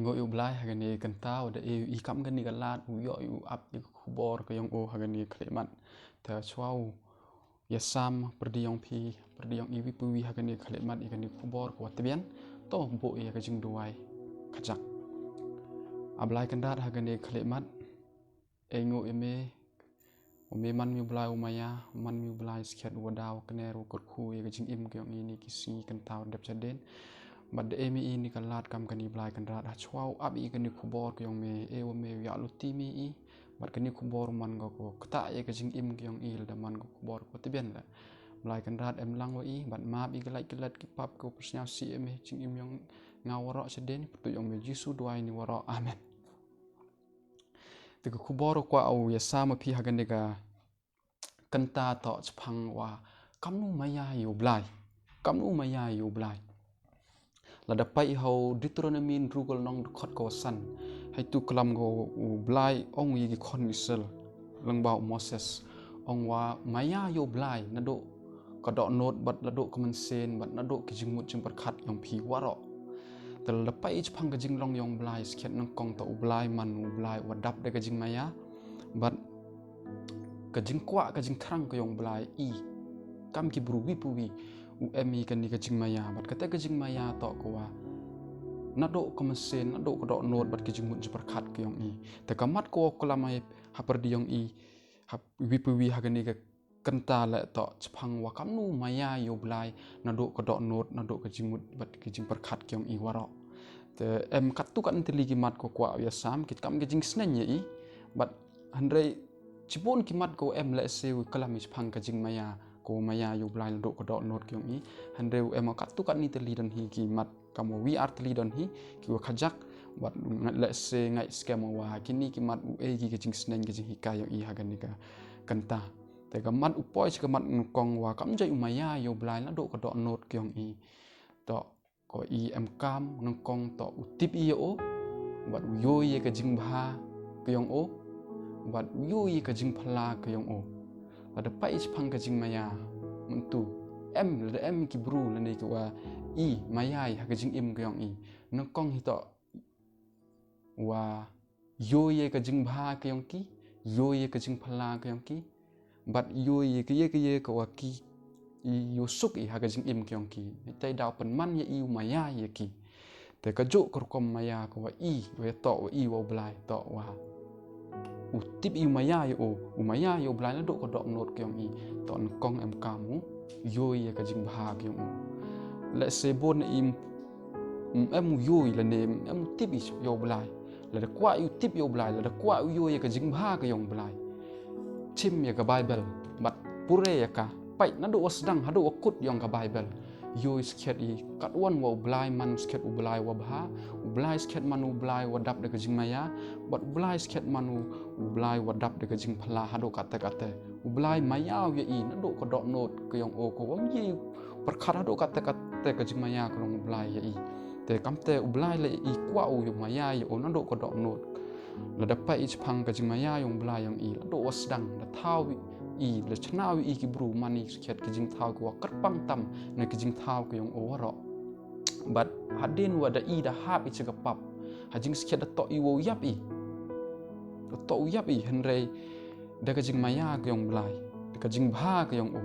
ngo yu Blai hagani kentau da i kam gani galat u yo yu ap yu kubor ke yang o hagani klemat ta chwau ya sam perdi yang iwi puwi hagani klemat igani kubor ko tibian to bo ya kajing duai kajak ablai kendat hagani klemat ngo eme man mi Blai umaya man mi Blai sket wadaw kneru kot khu ya kajing im ke yang ini kisi kentau dep chaden bad emi ini kalat kam kani Blai kanrat chwau abi kani kubor kyong me me ya luti mi I bad kani kubor man go ko kta ye kajing im kyong il da man go kubor ko tiben la Blai kanrat em lang wa I bad ma bi kilat ki pap ko persnya si eme jing im yong ngawara seden tu yong me jisu doai ni wara amen te kubor ko au ya sama pi hagan dega kanta to chpang wa kamnu maia yu Blai la dapai hau Deuteronomy rugol nong khot ko san hai tu kalam go Blai ong yi khon misel langbau Moses ong wa maya yo Blai na do ko do not bat la do common sen bat na do ki jingmut jing perkhat yong phi waro tel dapai chpang ka jing long yong Blai skhet nang kong to Blai man Blai wadap de ka jing maya bat ka jing kwa ka jing thrang ko yong Blai I kam ki bru wi puwi u emi kan ni ka jing maya bat kata ka jing maya to ko wa na do ko mesin na do ko do not bat ki jing mut perkhat ko yong I te kamat ko lamai ha perdi yong I ha wi puwi ha kan ni ka kenta la to chpang wa kamnu maya yo Blai na do ko do not na do ka jing mut bat ki jing perkhat ko yong I waro te em kat tu kan teli ki mat ko kwa ya sam kit kam ki jing snen ye I bat handrei chipon ki mat ko em la se kalami chpang ka jing maya ko maya yu Blai do ko do not kyong I handeu em kat tu kan ni teli dan hi ki mat kamo wi art teli dan hi ki wa khajak bat let se ngai scam wa kini ki mat u e ki jing sneng ki jing hi ka yo I hagan ni ka kanta te ka mat upoi ka mat kong wa kam jai maya yu Blai la do ko do not kyong I to ko I em kam nang kong to utip I o bat yo ye ka jing bha kyong o bat yo ye ka jing phala kyong o ada pai chpang ka jing maya mentu em ki bru la nei ko wa I maya ha ka jing im kyong I nang kong hi to wa yo ye ka jing bha kyong ki yo ye ka jing phala kyong ki bat yo ye ko wa ki yo suk I ha ka jing im kyong ki tai daw pen man ye I maya ye ki te ka jo ko kom maya ko wa I we to wa I wa Blai to wa utip I maya yo Blai la do ko do not kyong I to kong em kamu yo ye ka jing bha kyong la se bon im em yo la ne em tip I yo Blai la da kwa yu tip yo Blai la da kwa yo ye ka jing bha ka yong Blai chim ye ka Bible bat pure ya ka pai na do sedang ha do kut yong ka Bible yo skhet I kat wan wa Blai man skhet u Blai wa bha u Blai skhet man u Blai wa dap de ka jing maya bat Blai skhet man u Blai wa dap de ka jing phala ha do kate u Blai maya ye I na do ko do not ka yong o ko wam ye perkhat ha do kate ka jing maya ka u Blai ye I te kamte u Blai le I kwa u yo maya ye o na do ko do not la dapat I chpang ka jing maya yong Blai yong I la do sedang la thau I la chnaw I ki bru mani skhet ki jing thau ko kerpang tam na ki jing thau ko yong o waro bat hadin wa da I da hap I chega pap ha jing skhet da to I wo yap I to yap I henrei da ka jing maya ko yong Blai da ka jing bha ko yong o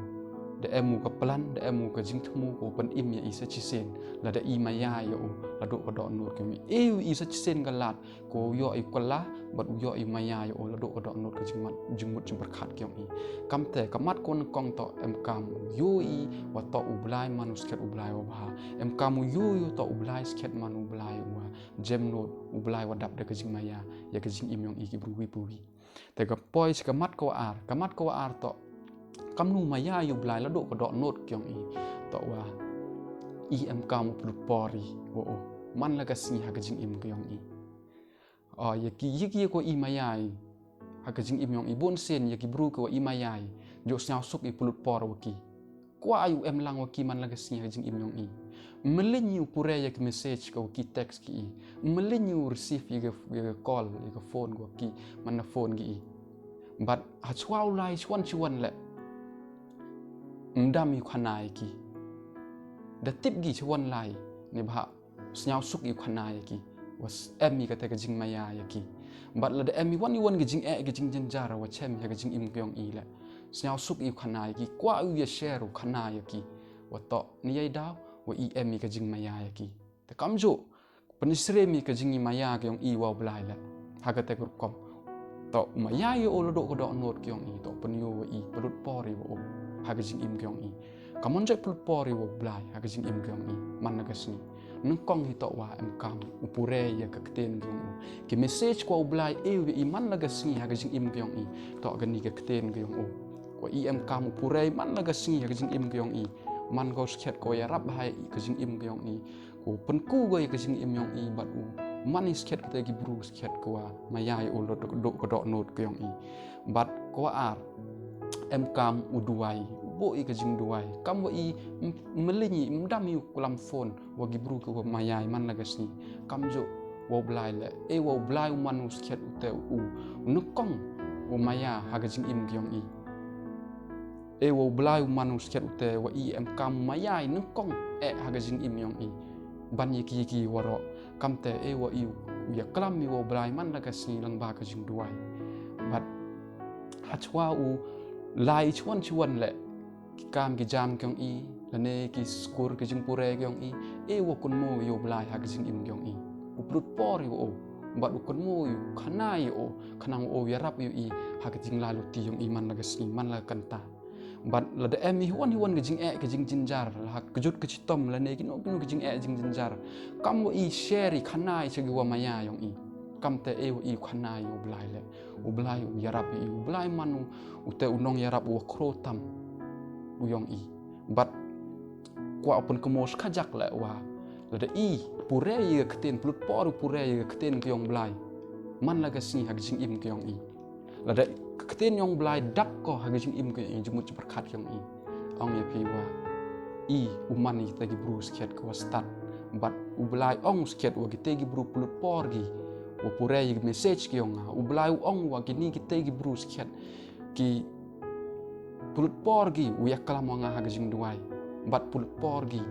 da emu ka plan da emu ka jing thmu ko pen im ya I sa chisen la da I maya yo la do ko do nur ke mi I sa chisen galat ko yo I kola bat yo I maya yo la do ko do nur ka jing mut jing perkhat ke I kamte kamat kon kong to em kam yo I wa to u Blai man sket u Blai wa bha em kam yo to u Blai sket man u Blai wa jem no u Blai wa dap da ka jing maya ya ka jing im yong I ki bru wi pu wi te ka poi kamat ko ar to kamnu maya yu Blai la do ko do not kyong I to wa I em kam plu pori o man la ka sni ha ka jing im kyong I ye ki ko I maya ha ka jing im yong I bon sen ye ki bru ko I maya jo snyau suk I plu por wa ki kwa ayu em lang wa ki man la ka sni ha jing im yong I melenyu pure ye ki message ko ki text ki melenyu receive ye call ye ka phone ko ki man na phone gi but ha chwau lai chwan le mdam yu khanai ki da tip gi chwan lai ne bha snyau suk yu khanai ki was emi kata ke jing maya yaki bat la de emi wan ke jing jenjara wa chem ya ke jing im kyong i le snyao suk i khana yaki kwa u ya share khana yaki wa to ni ai daw wa i emi ke jing maya yaki te kamjo penisre mi ke jing maya kyong i wa blai le ha kata ke kom to maya yo lo do ko do not kyong i to penyo wa i pelut pori wa ha ke jing im kyong i kamon je pelut pori wa blai ha ke jing im kyong i man na gasni nungkong hi to wa em kam upure ya ka kten gyong ki message ko blai e wi iman laga singi ha gajing im gyong i to gani ka kten gyong ko i em kam upure man laga singi ha gajing im gyong i man go skhet ko ya rap hai gajing im gyong i ko pen ku go ya gajing im gyong i bat u man is skhet ka gi bru skhet ko wa maya ya ul do ko do not gyong i bat ko ar em kam uduai bo i gajing duai kam wa i melinyi mdami kulam phone wa gibru ko mayai man lagasni kam jo wa blai le e wa blai man uskhet ute u nukong wa maya ha gajing im gyong i e wa blai man uskhet ute wa i em kam mayai nukong e ha gajing im yong i ban yiki waro kam te e wa i ya klam mi wa blai man lagasni lang ba gajing duai bat hachwa u lai chuan le kam ki jam kyong i lane ki skur ki jing pure kyong i e wo kun mo yo blai ha jing im kyong i uprut por yo bat u kun mo yo khana yo khanang o ya rap yo i ha jing lalu ti yong i man la gasni man la kanta bat la de em hi wan ki jing jinjar ha kejut ke chitom lane ki no ki jing jing jinjar kam wo i share khana i chegi wa maya yong i kam te e wo i khana yo blai le u blai u ya rap i u blai manu u te unong ya rap wo krotam uyong i bat kwa open kemos kajak la wa la de i pure ye kten plut por pure ye kten kyong blai man la gasi ha jing im kyong i la de kten yong blai dak ko ha jing im kyong i jumut berkat kyong i ong ye pi wa i uman i tagi bru sket ko start bat u blai ong sket wa tagi bru plut por gi wa pure ye message kyong ha u blai ong wa ni tagi bru sket ki pulut porgi uyak kalam wanga hagajing duai bat pulut porgi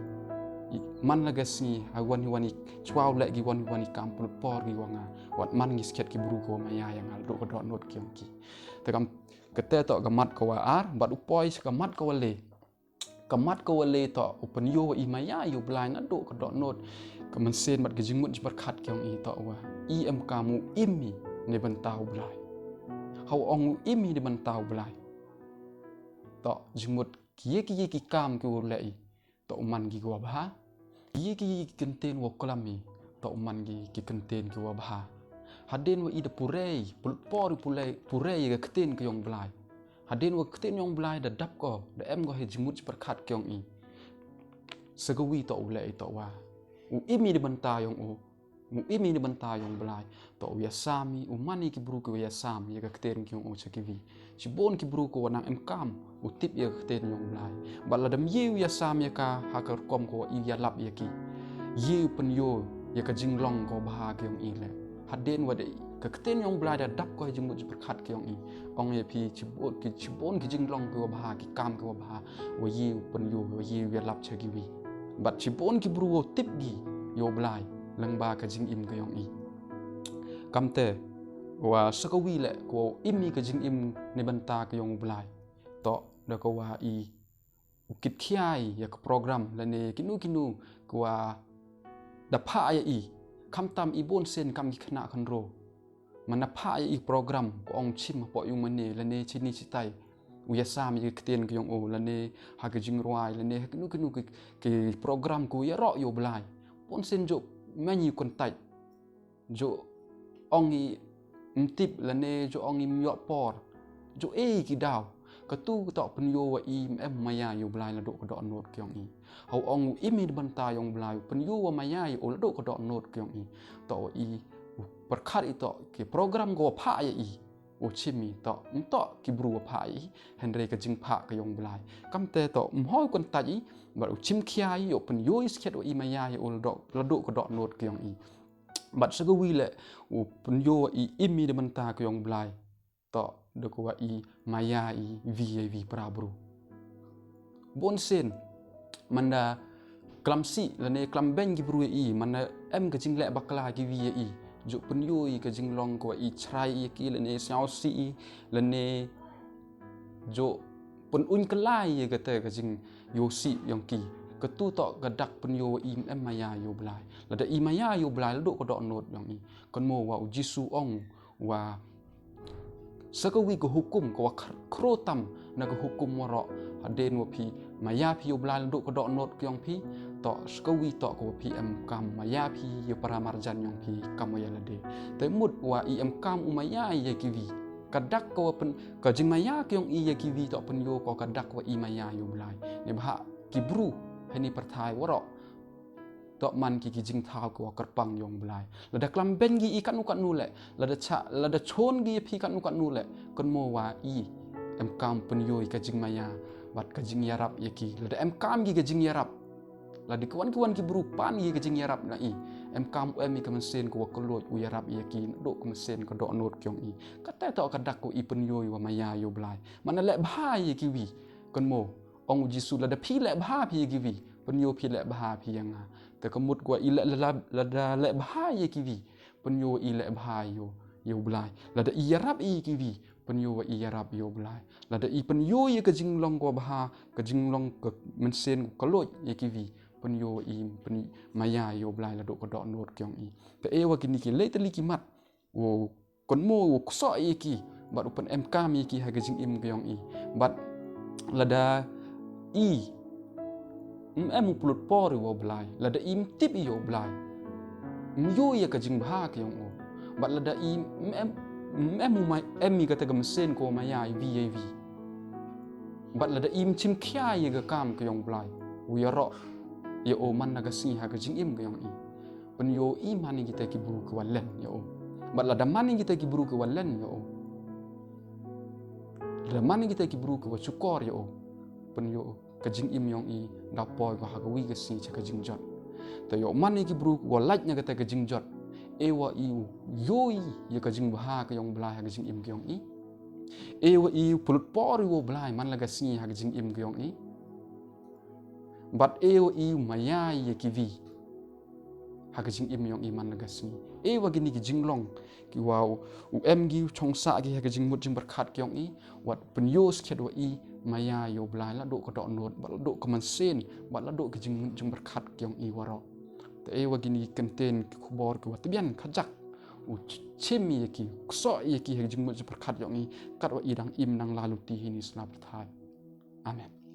man lagasni hawan wani chwaw le gi wani kam pulut porgi wanga wat man ngi sket ki buru ko maya yang al do ko dot not kyong ki tegam kete to gamat ko wa ar bat upoi gamat ko wale to open yo i maya yo blai na do ko dot not kaman sen bat gajing mut berkat kyong i to wa i em kamu imi ne bantau blai hau ong imi ne bantau blai to jumut ki kam ki lei to man gi go ba ki kenten wo klami to man gi ki kenten ki wo ba haden wo ida purei purei ga keten ki yong blai haden wo keten yong blai da dap ko da em go he jumut berkat kyong i segawi to lei to wa u imi de banta yong mu imi de banta yong blai to ya sami u mani ki bru ko ya sam ya ga keten ki yong o chakivi sibon ki bru ko nang em kam utip ya kten yong blai bala dam yiu ya sam ya ka hakar kom ko i ya lap ya ki yiu pen yo ya ka jinglong ko bah kyong i le haden wa de ka kten yong blai da dap ko jing mut berkat kyong i ong ya pi chibon ki jinglong ko bah ki kam ko bah wa yiu pen yo wa yiu ya lap chakivi bat chibon ki bru tip gi yo blai lang ba ka jing im ko yong i kamte wa sakawi le ko imi ka jing im ne banta ka yong blai to da ko wa i ukit khiai ya ka program la ne kinu ko wa da pha ya i kam tam i bon sen kam ki khna khan ro man na pha ya i program ko ong chim po yung mane la ne chini chitai u ya sam yi kten ka yong o la ne ha ka jing roi la ne kinu ki program ko ya ro yo blai bon sen jo mani kon tai jo ong i mtip la ne jo ong i myo por jo e ki daw ka tu to pen yo wa i em maya yo blai la do ko do not kyong i hau ong imi banta yong blai pen yo wa maya o la do ko do not kyong i to i perkhat i to ki program go pha ya i o chimi to ki bru wa pha i henry ka jing pha ka yong blai kam te to mhoi kon ta i ba chim khiai yo pen yo is khet o i maya o la do ko do not kyong i bat sagawi le u pen yo i imi de banta ka yong blai to de ko wa i maya i vi prabru bonsen manda klamsi lane klambeng gi bru i mana em ka jing le bakla gi wi i jo penyo i ka jing long ko i chrai i ki lane siao si i lane jo pun un kelai ga te ka jing yo si yong ki ka tu to ka dak penyo i em maya yo blai la da i maya yo blai la do ko do not yong i kon mo wa jisu ong wa sakawi ko hukum ko krotam na ko hukum waro aden wo pi maya pi yo blai do ko do not kyong pi to sakawi to ko pi em kam maya pi yo paramarjan yong pi kam ya lade te mut wa i em kam umaya ye kiwi kadak ko pen ka jing maya kyong i ye kiwi to pen yo ko kadak wa i maya yo blai ne bha kibru hani perthai waro to man ki jing thau ko kerpang yong blai lada klam ben gi i kan nu le lada cha lada chon gi pi kan nu le kon mo wa i em kam pen yo ka jing maya wat ka jing yarap ye ki lada em kam gi ka jing yarap lada kawan ki berupan gi ka jing yarap na i em kam em mi ka sen ko ko lot u yarap ye ki do ko sen ko do not kyong i kata to ka dak ko i pen yo wa maya yo blai mana le bha ye ki wi kon mo ong jisu lada pi le bha pi gi wi pen yo pi le bha pi yang te kemut gua ile lada le bha ye ki wi pen yo ile bha yo blai lada i yarap i ki wi pen yo i yarap yo blai lada i pen yo ye ka jing long ko bha ka jing long ka men sen ko lot ye ki wi pen yo i pen maya yo blai la do ko do not kyong i te e wa kini ki le te li ki mat wo kon mo wo so ye ki bat open em kam ye ki ha ka jing im kyong i bat lada i em pulut por wo blai lada im tip yo blai yo ye ka jing bha kyong o bat lada i em mai em mi ka ta gam sen ko maya i vi bat lada im chim khya ye ga kam kyong blai wi ro ye o man naga si ha ka jing im kyong i pen yo i mani kita ki buru ke walen yo o bat lada mani kita ki buru ke walen yo o lada mani kita ki buru ke wa cukor yo o pen yo ka jing im yong i da poi ko ha ka wi ka si cha ka jing jot te yo mani ki buru ko laj nya ka ta ka jing jot e wa i yo i ye ka jing ha ka yong blai ha ka jing im kyong i e wa i pulut por wo blai man la ka si ha ka jing im kyong i bat e wa i maya ye ki wi ha ka jing im yong i man la ka si e wa gini ki jing long ki wow u em gi chong sa gi ha ka jing mut jing berkat kyong i wat pen yo skhet wa i maya yo blai la do ko do not ba do ko man sen ba la do ko jing berkat kyong i waro te e wa gini kenten ki khubor ko tibian khajak u chemi ye ki so ye ki ha jing mut jing berkat yong i kat wa i dang im nang lalu ti hini slap thai amen.